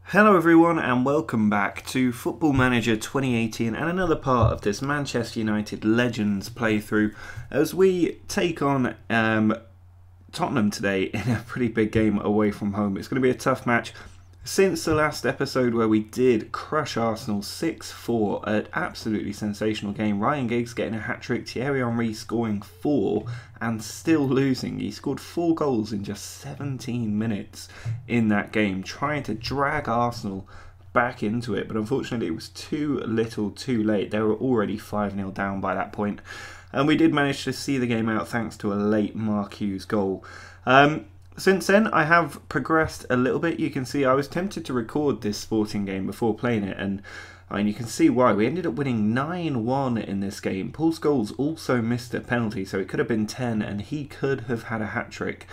Hello everyone and welcome back to Football Manager 2018 and another part of this Manchester United Legends playthrough as we take on Tottenham today in a pretty big game away from home. It's going to be a tough match. Since the last episode where we did crush Arsenal 6-4, an absolutely sensational game, Ryan Giggs getting a hat-trick, Thierry Henry scoring 4 and still losing. He scored 4 goals in just 17 minutes in that game, trying to drag Arsenal back into it, but unfortunately it was too little too late. They were already 5-0 down by that point, and we did manage to see the game out thanks to a late Mark Hughes goal. Since then, I have progressed a little bit. You can see I was tempted to record this sporting game before playing it, and I mean, you can see why. We ended up winning 9-1 in this game. Paul Scholes also missed a penalty, so it could have been 10, and he could have had a hat-trick.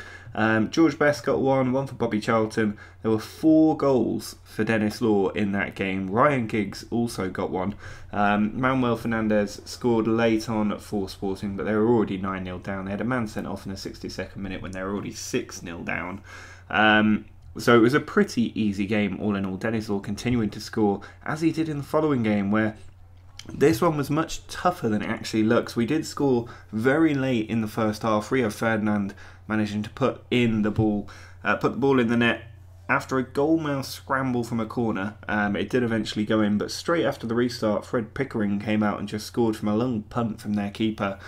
George Best got one for Bobby Charlton. There were 4 goals for Dennis Law in that game. Ryan Giggs also got one. Manuel Fernandez scored late on for Sporting, but they were already 9-0 down. They had a man sent off in the 62nd minute when they were already 6-0 down. So it was a pretty easy game all in all. Dennis Law continuing to score as he did in the following game, where this one was much tougher than it actually looks. We did score very late in the first half. Rio Ferdinand managing to put the ball in the net after a goalmouth scramble from a corner. It did eventually go in, but straight after the restart, Fred Pickering came out and just scored from a long punt from their keeper.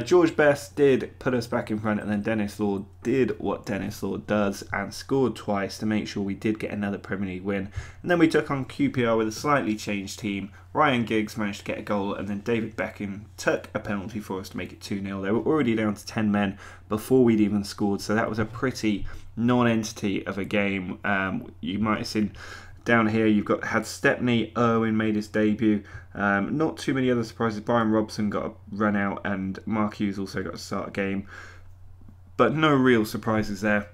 George Best did put us back in front, and then Dennis Law did what Dennis Law does and scored twice to make sure we did get another Premier League win. And then we took on QPR with a slightly changed team. Ryan Giggs managed to get a goal, and then David Beckham took a penalty for us to make it 2-0. They were already down to 10 men before we'd even scored, so that was a pretty non-entity of a game. You might have seen down here you've had Stepney, Irwin made his debut. Not too many other surprises. Brian Robson got a run out, and Mark Hughes also got to start a game. But no real surprises there.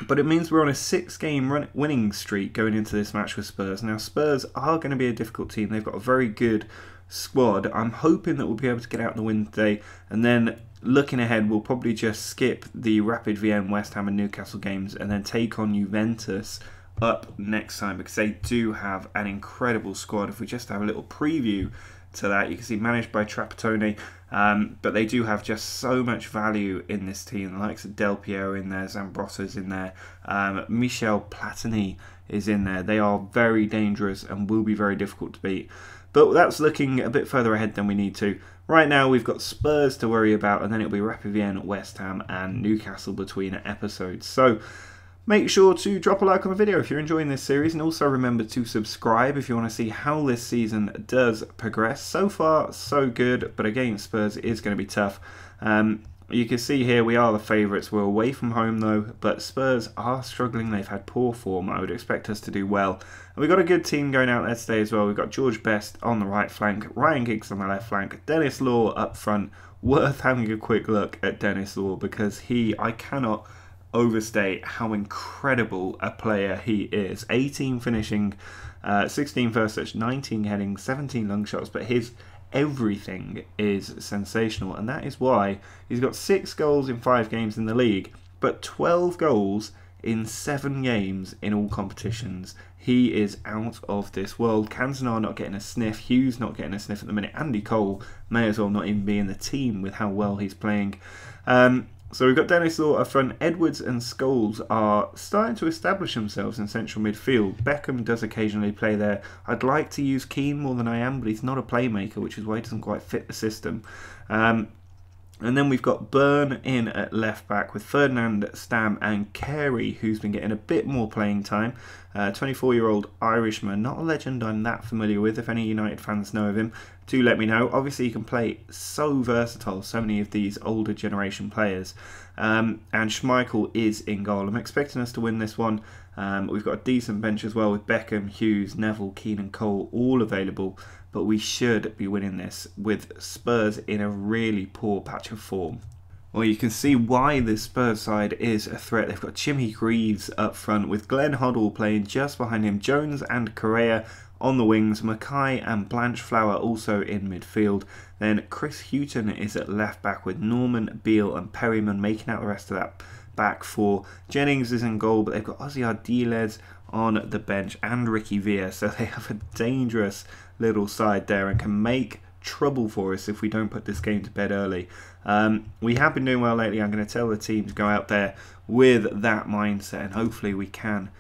But it means we're on a 6-game winning streak going into this match with Spurs. Now Spurs are going to be a difficult team. They've got a very good squad. I'm hoping that we'll be able to get out in the win today, and then looking ahead we'll probably just skip the Rapid Vienna, West Ham and Newcastle games and then take on Juventus up next time, because they do have an incredible squad. If we just have a little preview to that, you can see managed by Trapattoni, but they do have just so much value in this team. The likes of Del Piero in there, Zambrotta's in there, Michel Platini is in there. They are very dangerous and will be very difficult to beat. But that's looking a bit further ahead than we need to. Right now we've got Spurs to worry about, and then it'll be Rapid Vienna, West Ham and Newcastle between episodes. So make sure to drop a like on the video if you're enjoying this series, and also remember to subscribe if you want to see how this season does progress. So far, so good, but again, Spurs is going to be tough. You can see here we are the favourites. We're away from home though, but Spurs are struggling. They've had poor form. I would expect us to do well. And we've got a good team going out there today as well. We've got George Best on the right flank, Ryan Giggs on the left flank, Dennis Law up front. Worth having a quick look at Dennis Law, because I cannot overstate how incredible a player he is. 18 finishing, 16 first touch, 19 heading, 17 long shots, but his everything is sensational, and that is why he's got 6 goals in 5 games in the league, but 12 goals in 7 games in all competitions. He is out of this world. Cantona not getting a sniff, Hughes not getting a sniff at the minute, Andy Cole may as well not even be in the team with how well he's playing. So we've got Dennis Law up front. Edwards and Scholes are starting to establish themselves in central midfield. Beckham does occasionally play there. I'd like to use Keane more than I am, but he's not a playmaker, which is why he doesn't quite fit the system. And then we've got Byrne in at left back with Ferdinand, Stam and Carey, who's been getting a bit more playing time. 24-year-old Irishman, not a legend I'm that familiar with. If any United fans know of him, do let me know. Obviously, he can play so versatile, so many of these older generation players. And Schmeichel is in goal. I'm expecting us to win this one. We've got a decent bench as well with Beckham, Hughes, Neville, Keane and Cole all available. But we should be winning this with Spurs in a really poor patch of form. Well, you can see why this Spurs side is a threat. They've got Jimmy Greaves up front with Glenn Hoddle playing just behind him, Jones and Correa on the wings, Mackay and Blanchflower also in midfield. Then Chris Hughton is at left back with Norman, Beale and Perryman making out the rest of that back four. Jennings is in goal, but they've got Ozzy Ardiles, on the bench and Ricky Villa, so they have a dangerous little side there and can make trouble for us if we don't put this game to bed early. We have been doing well lately. I'm going to tell the team to go out there with that mindset, and hopefully we can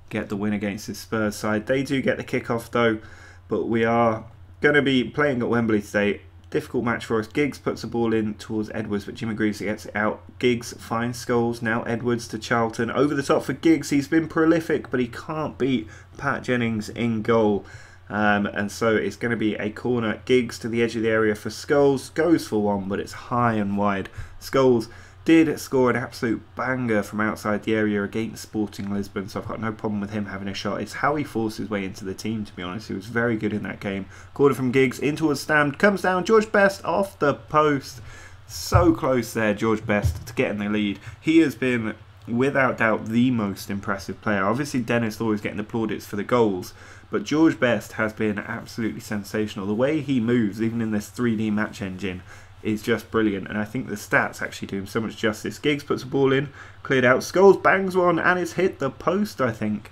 get the win against this Spurs side. They do get the kickoff though, but we are going to be playing at Wembley today. Difficult match for us. Giggs puts the ball in towards Edwards, but Jimmy Greaves gets it out. Giggs finds Scholes. Now Edwards to Charlton. Over the top for Giggs. He's been prolific, but he can't beat Pat Jennings in goal. And so it's going to be a corner. Giggs to the edge of the area for Scholes. Goes for one, but it's high and wide. Scholes did score an absolute banger from outside the area against Sporting Lisbon, so I've got no problem with him having a shot. It's how he forced his way into the team, to be honest. He was very good in that game. Corner from Giggs, in towards Stam, comes down, George Best off the post. So close there, George Best, to getting the lead. He has been, without doubt, the most impressive player. Obviously, Dennis Law is getting the plaudits for the goals, but George Best has been absolutely sensational. The way he moves, even in this 3D match engine, is just brilliant, and I think the stats actually do him so much justice. Giggs puts the ball in, cleared out, Scholes bangs one, and it's hit the post, I think.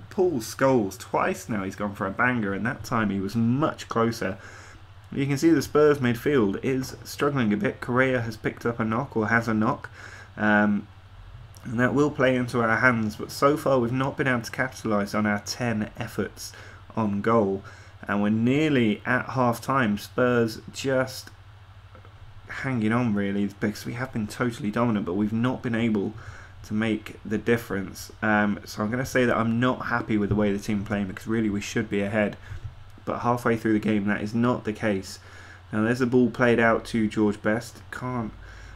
Paul Scholes, twice now he's gone for a banger, and that time he was much closer. You can see the Spurs midfield is struggling a bit. Correa has picked up a knock, or has a knock, and that will play into our hands, but so far we've not been able to capitalise on our 10 efforts on goal, and we're nearly at half-time. Spurs just hanging on really, because we have been totally dominant, but we've not been able to make the difference. So I'm going to say that I'm not happy with the way the team are playing, because really we should be ahead, but halfway through the game that is not the case. Now there's a ball played out to George Best. Can't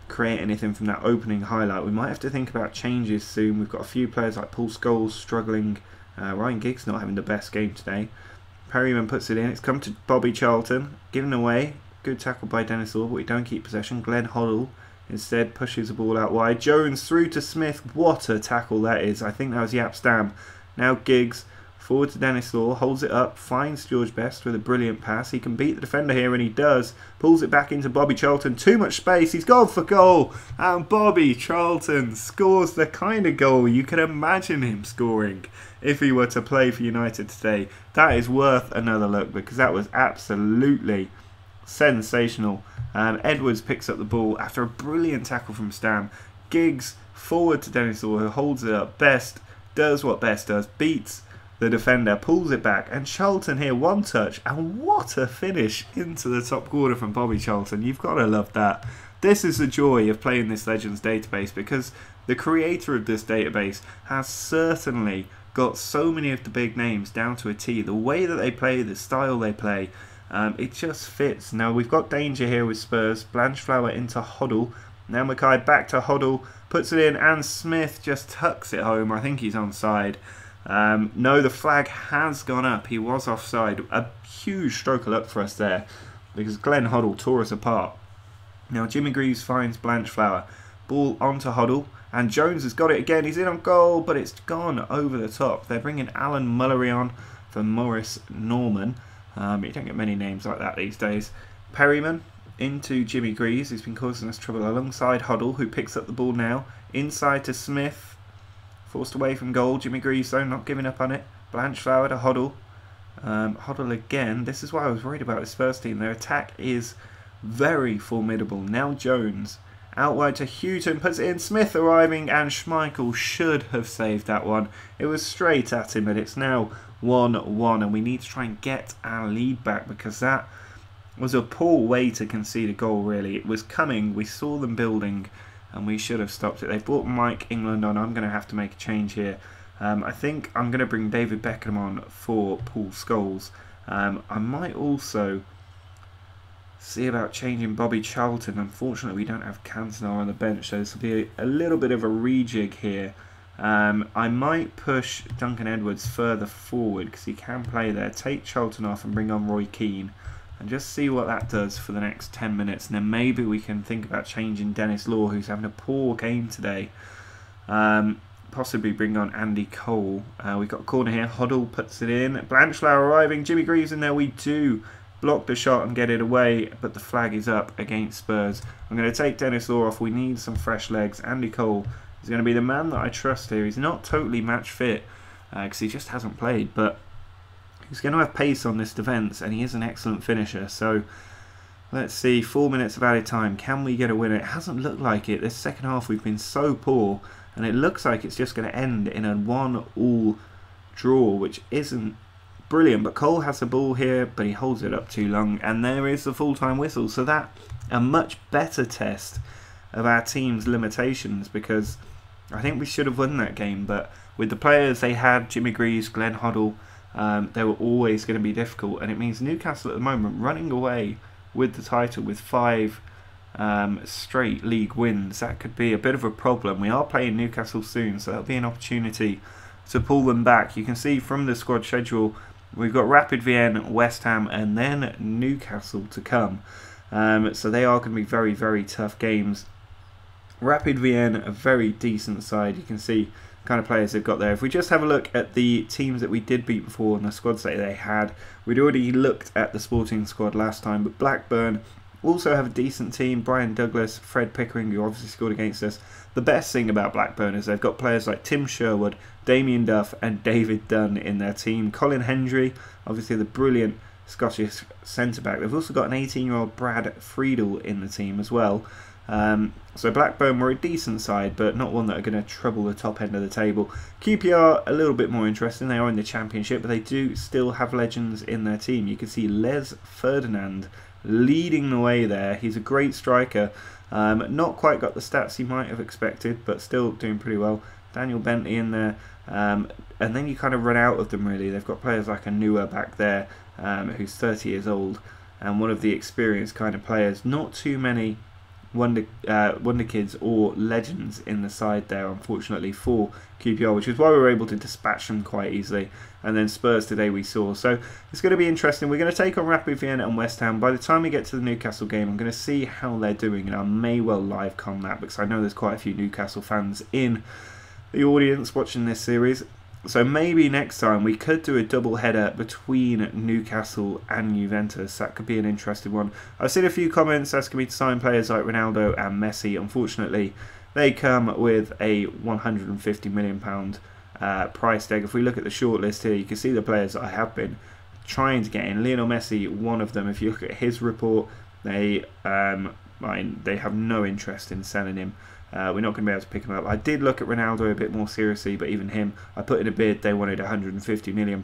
create anything from that opening highlight. We might have to think about changes soon. We've got a few players like Paul Scholes struggling. Ryan Giggs not having the best game today. Perryman puts it in. It's come to Bobby Charlton, given away. Good tackle by Dennis Law, but we don't keep possession. Glenn Hoddle instead pushes the ball out wide. Jones through to Smith. What a tackle that is. I think that was Yap Stam. Now Giggs forward to Dennis Law. Holds it up. Finds George Best with a brilliant pass. He can beat the defender here, and he does. Pulls it back into Bobby Charlton. Too much space. He's gone for goal. And Bobby Charlton scores the kind of goal you can imagine him scoring if he were to play for United today. That is worth another look, because that was absolutely sensational. Edwards picks up the ball after a brilliant tackle from Stam. Giggs forward to Dennis Law, who holds it up. Best does what Best does, beats the defender, pulls it back, and Charlton here, one touch, and what a finish into the top corner from Bobby Charlton. You've got to love that. This is the joy of playing this Legends database, because the creator of this database has certainly got so many of the big names down to a T. The way that they play, the style they play, it just fits. Now we've got danger here with Spurs. Blanchflower into Hoddle. Now Mackay back to Hoddle. Puts it in, and Smith just tucks it home. I think he's onside. No, the flag has gone up. He was offside. A huge stroke of luck for us there, because Glenn Hoddle tore us apart. Now Jimmy Greaves finds Blanchflower. Ball onto Hoddle. And Jones has got it again. He's in on goal, but it's gone over the top. They're bringing Alan Mullery on for Morris Norman. You don't get many names like that these days. Perryman into Jimmy Greaves, who's been causing us trouble, alongside Hoddle, who picks up the ball now. Inside to Smith. Forced away from goal. Jimmy Greaves, though, not giving up on it. Blanchflower to Hoddle. Hoddle again. This is why I was worried about this first team. Their attack is very formidable. Now Jones. Out wide to Houghton, puts it in. Smith arriving, and Schmeichel should have saved that one. It was straight at him, but it's now 1-1, and we need to try and get our lead back, because that was a poor way to concede a goal, really. It was coming, we saw them building, and we should have stopped it. They brought Mike England on. I'm going to have to make a change here. I think I'm going to bring David Beckham on for Paul Scholes. I might also see about changing Bobby Charlton. Unfortunately, we don't have Cantona on the bench, so this will be a little bit of a rejig here. I might push Duncan Edwards further forward, because he can play there. Take Charlton off and bring on Roy Keane, and just see what that does for the next 10 minutes. And then maybe we can think about changing Dennis Law, who's having a poor game today. Possibly bring on Andy Cole. We've got a corner here. Hoddle puts it in. Blanchflower arriving. Jimmy Greaves in there. We do block the shot and get it away, but the flag is up against Spurs. I'm going to take Dennis Law off. We need some fresh legs. Andy Cole is going to be the man that I trust here. He's not totally match fit, because he just hasn't played. But he's going to have pace on this defence, and he is an excellent finisher. So let's see, 4 minutes of added time. Can we get a winner? It hasn't looked like it. This second half we've been so poor, and it looks like it's just going to end in a 1-1 draw, which isn't brilliant. But Cole has the ball here, but he holds it up too long, and there is the full-time whistle. So that a much better test of our team's limitations, because I think we should have won that game, but with the players they had, Jimmy Greaves, Glenn Hoddle, they were always going to be difficult, and it means Newcastle at the moment running away with the title with 5 straight league wins. That could be a bit of a problem. We are playing Newcastle soon, so that'll be an opportunity to pull them back. You can see from the squad schedule we've got Rapid Vienna, West Ham, and then Newcastle to come. So they are going to be very, very tough games. Rapid Vienna, a very decent side. You can see the kind of players they've got there. If we just have a look at the teams that we did beat before and the squads that they had, we'd already looked at the Sporting squad last time, but Blackburn also have a decent team. Brian Douglas, Fred Pickering, who obviously scored against us. The best thing about Blackburn is they've got players like Tim Sherwood, Damien Duff and David Dunn in their team. Colin Hendry, obviously the brilliant Scottish centre-back. They've also got an 18-year-old Brad Friedel in the team as well. So Blackburn were a decent side, but not one that are going to trouble the top end of the table. QPR, a little bit more interesting. They are in the Championship, but they do still have legends in their team. You can see Les Ferdinand leading the way there. He's a great striker. Not quite got the stats he might have expected, but still doing pretty well. Daniel Bentley in there. And then you kind of run out of them, really. They've got players like Anua back there, who's 30 years old, and one of the experienced kind of players. Not too many wonder kids or legends in the side there, unfortunately, for QPR, which is why we were able to dispatch them quite easily. And then Spurs today we saw. So it's going to be interesting. We're going to take on Rapid Vienna and West Ham. By the time we get to the Newcastle game, I'm going to see how they're doing, and I may well live com that, because I know there's quite a few Newcastle fans in the audience watching this series. So maybe next time we could do a double header between Newcastle and Juventus. That could be an interesting one. I've seen a few comments asking me to sign players like Ronaldo and Messi. Unfortunately, they come with a £150 million price tag. If we look at the shortlist here, you can see the players that I have been trying to get in. Lionel Messi, one of them. If you look at his report, they have no interest in selling him. We're not going to be able to pick him up. I did look at Ronaldo a bit more seriously, but even him, I put in a bid. They wanted £150 million.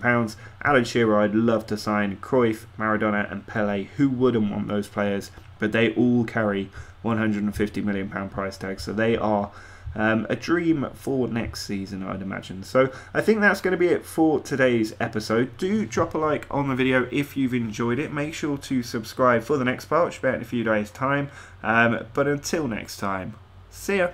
Alan Shearer, I'd love to sign. Cruyff, Maradona and Pele. Who wouldn't want those players? But they all carry £150 million price tags, so they are a dream for next season, I'd imagine. So I think that's going to be it for today's episode. Do drop a like on the video if you've enjoyed it. Make sure to subscribe for the next part, which will be out in a few days' time. But until next time, see ya.